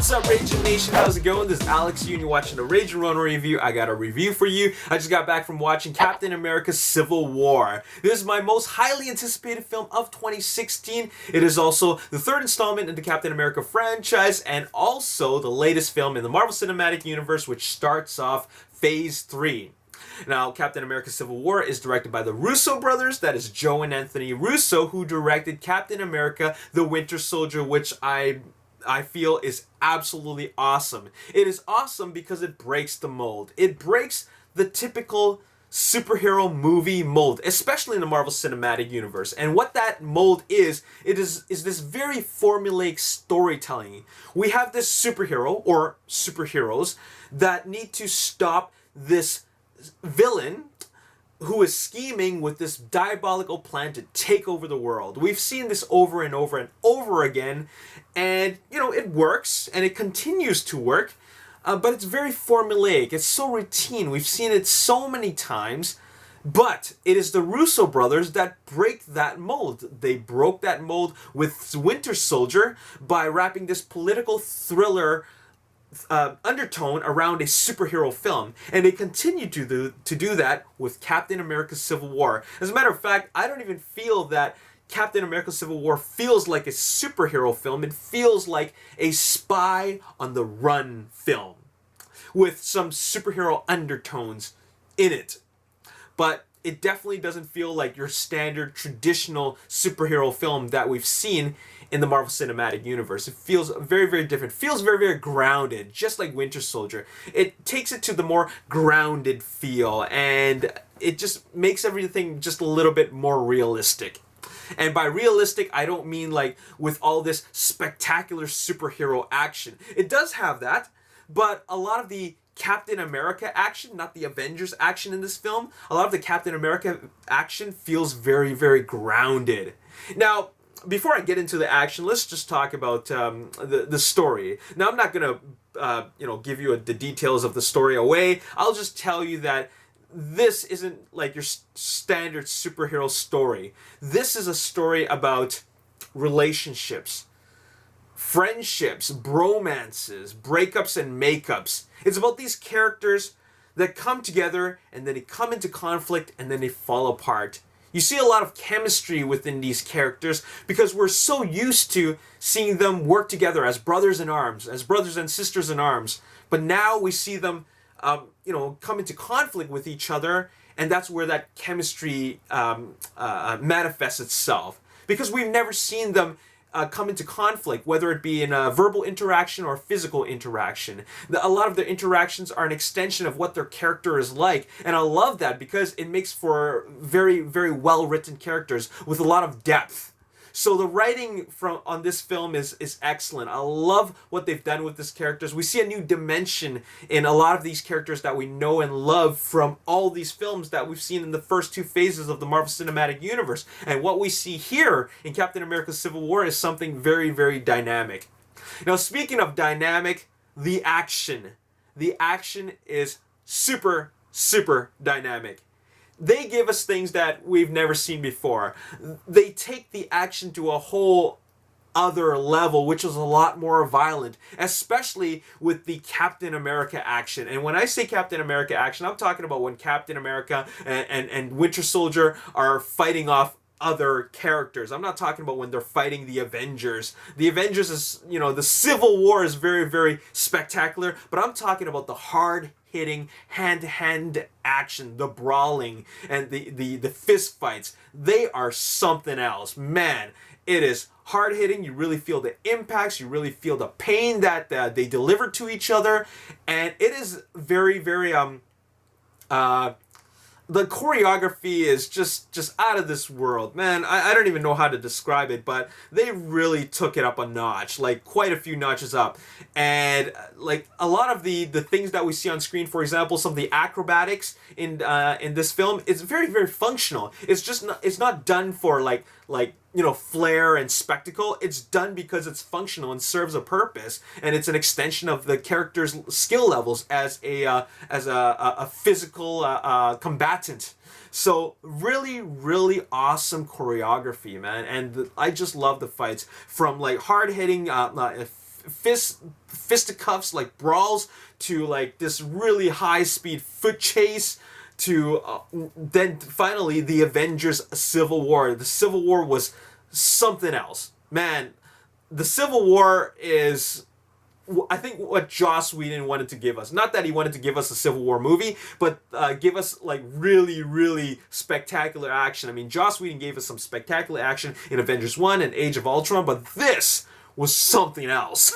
What's up, Ragin Nation? How's it going? This is Alex and you're watching the Ragin Ronin review. I got a review for you. I just got back from watching Captain America Civil War. This is my most highly anticipated film of 2016. It is also the third installment in the Captain America franchise and also the latest film in the Marvel Cinematic Universe, which starts off Phase 3. Now, Captain America Civil War is directed by the Russo brothers. That is Joe and Anthony Russo, who directed Captain America the Winter Soldier, which I feel is absolutely awesome. It is awesome because it breaks the mold. It breaks the typical superhero movie mold, especially in the Marvel Cinematic Universe. And what that mold is this very formulaic storytelling. We have this superhero or superheroes that need to stop this villain who is scheming with this diabolical plan to take over the world. We've seen this over and over and over again, and it works and it continues to work, but it's very formulaic. It's so routine. We've seen it so many times, but it is the Russo brothers that break that mold. They broke that mold with Winter Soldier by wrapping this political thriller undertone around a superhero film, and they continue to do that with Captain America Civil War. As a matter of fact, I don't even feel that Captain America Civil War feels like a superhero film. It feels like a spy on the run film with some superhero undertones in it. But it definitely doesn't feel like your standard traditional superhero film that we've seen in the Marvel Cinematic Universe. It feels very, very different. It feels very, very grounded, just like Winter Soldier. It takes it to the more grounded feel, and it just makes everything just a little bit more realistic. And by realistic, I don't mean like with all this spectacular superhero action. It does have that, but a lot of the Captain America action, not the Avengers action in this film, a lot of the Captain America action feels very, very grounded. Now, before I get into the action, let's just talk about the story. Now, I'm not going to give you the details of the story away. I'll just tell you that this isn't like your standard superhero story. This is a story about relationships, friendships, bromances, breakups, and makeups. It's about these characters that come together and then they come into conflict and then they fall apart. You see a lot of chemistry within these characters because we're so used to seeing them work together as brothers in arms, as brothers and sisters in arms. But now we see them, come into conflict with each other, and that's where that chemistry manifests itself. Because we've never seen them come into conflict, whether it be in a verbal interaction or physical interaction. A lot of their interactions are an extension of what their character is like, and I love that because it makes for very, very well-written characters with a lot of depth. So the writing on this film is excellent. I love what they've done with these characters. We see a new dimension in a lot of these characters that we know and love from all these films that we've seen in the first two phases of the Marvel Cinematic Universe. And what we see here in Captain America Civil War is something very, very dynamic. Now, speaking of dynamic, the action. The action is super, super dynamic. They give us things that we've never seen before. They take the action to a whole other level, which is a lot more violent, especially with the Captain America action. And when I say Captain America action, I'm talking about when Captain America and Winter Soldier are fighting off other characters. I'm not talking about when they're fighting the Avengers. The Avengers is, the Civil War is very, very spectacular, but I'm talking about the hard-hitting, hand-to-hand action, the brawling, and the fist fights. They are something else. Man, it is hard-hitting. You really feel the impacts. You really feel the pain that they deliver to each other, and it is very, very the choreography is just out of this world, man. I don't even know how to describe it, but they really took it up a notch, like quite a few notches up. And like a lot of the things that we see on screen, for example, some of the acrobatics in this film, it's very, very functional. It's not done for like flair and spectacle. It's done because it's functional and serves a purpose, and it's an extension of the character's skill levels as a physical combatant. So really, really awesome choreography, man, and I just love the fights from like hard-hitting fisticuffs, like brawls, to like this really high-speed foot chase, to then finally the Avengers Civil War. The Civil War was something else. Man, the Civil War is, I think, what Joss Whedon wanted to give us. Not that he wanted to give us a Civil War movie, but give us like really, really spectacular action. I mean, Joss Whedon gave us some spectacular action in Avengers 1 and Age of Ultron, but this was something else.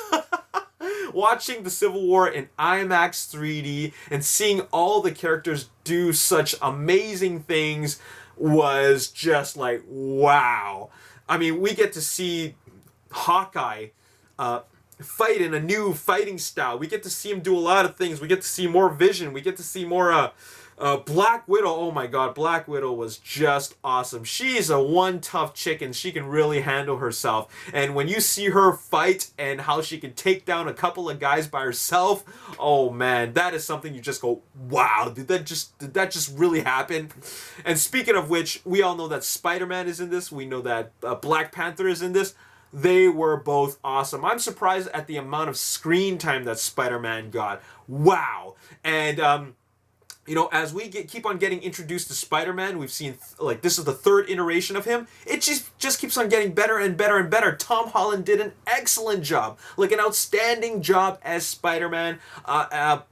Watching the Civil War in IMAX 3D and seeing all the characters do such amazing things was just like, wow. I mean, we get to see Hawkeye fight in a new fighting style. We get to see him do a lot of things. We get to see more Vision. We get to see more Black Widow. Oh my god, Black Widow was just awesome. She's a one tough chick and she can really handle herself. And when you see her fight and how she can take down a couple of guys by herself, oh man, that is something you just go, wow, did that just really happen? And speaking of which, we all know that Spider-Man is in this. We know that Black Panther is in this. They were both awesome. I'm surprised at the amount of screen time that Spider-Man got. Wow. And you know, as we keep on getting introduced to Spider-Man, we've seen, like, this is the third iteration of him. It just keeps on getting better and better and better. Tom Holland did an excellent job, like an outstanding job as Spider-Man.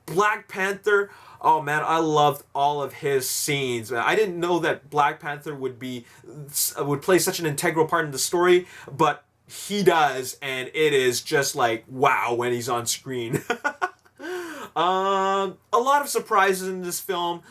Black Panther, oh man, I loved all of his scenes. I didn't know that Black Panther would play such an integral part in the story, but he does, and it is just like, wow, when he's on screen. A lot of surprises in this film.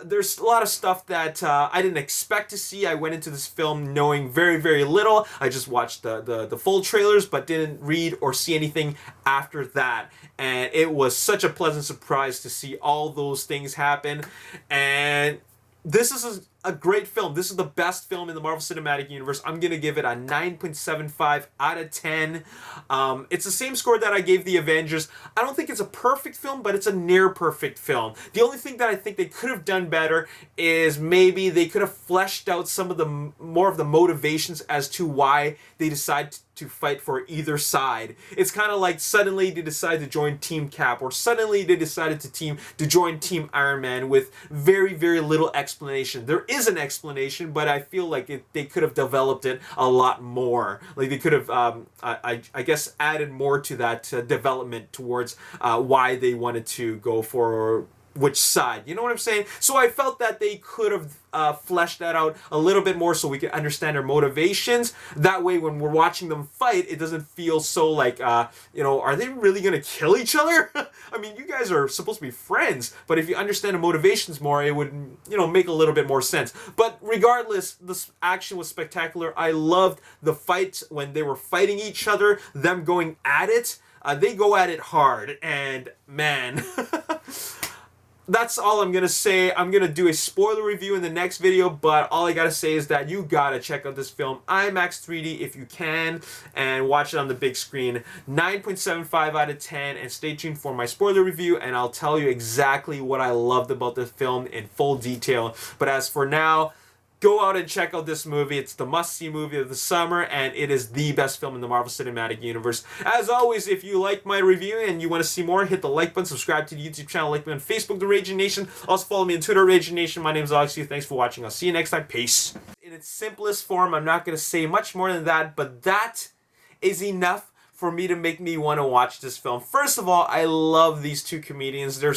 There's a lot of stuff that I didn't expect to see. I went into this film knowing very, very little. I just watched the full trailers, but didn't read or see anything after that. And it was such a pleasant surprise to see all those things happen. And this is a great film. This is the best film in the Marvel Cinematic Universe. I'm going to give it a 9.75 out of 10. It's the same score that I gave the Avengers. I don't think it's a perfect film, but it's a near perfect film. The only thing that I think they could have done better is maybe they could have fleshed out some of the more of the motivations as to why they decide to fight for either side. It's kind of like suddenly they decide to join Team Cap, or suddenly they decided to join Team Iron Man with very, very little explanation. There is an explanation, but I feel like they could have developed it a lot more. Like they could have, I guess, added more to that development towards why they wanted to go for which side. You know what I'm saying? So I felt that they could have fleshed that out a little bit more so we can understand their motivations. That way, when we're watching them fight, it doesn't feel so like, you know, are they really going to kill each other? I mean, you guys are supposed to be friends, but if you understand the motivations more, it would, you know, make a little bit more sense. But regardless, this action was spectacular. I loved the fights when they were fighting each other, them going at it. They go at it hard, and man... That's all I'm going to say. I'm going to do a spoiler review in the next video, but all I got to say is that you got to check out this film IMAX 3D if you can and watch it on the big screen. 9.75 out of 10, and stay tuned for my spoiler review, and I'll tell you exactly what I loved about this film in full detail. But as for now, go out and check out this movie. It's the must-see movie of the summer, and it is the best film in the Marvel Cinematic Universe. As always, if you like my review and you want to see more, hit the like button, subscribe to the YouTube channel, like me on Facebook, The Ragin Nation. Also follow me on Twitter, Ragin Nation. My name is Alex. Thanks for watching. I'll see you next time. Peace. In its simplest form, I'm not going to say much more than that, but that is enough for me to make me want to watch this film. First of all, I love these two comedians. They're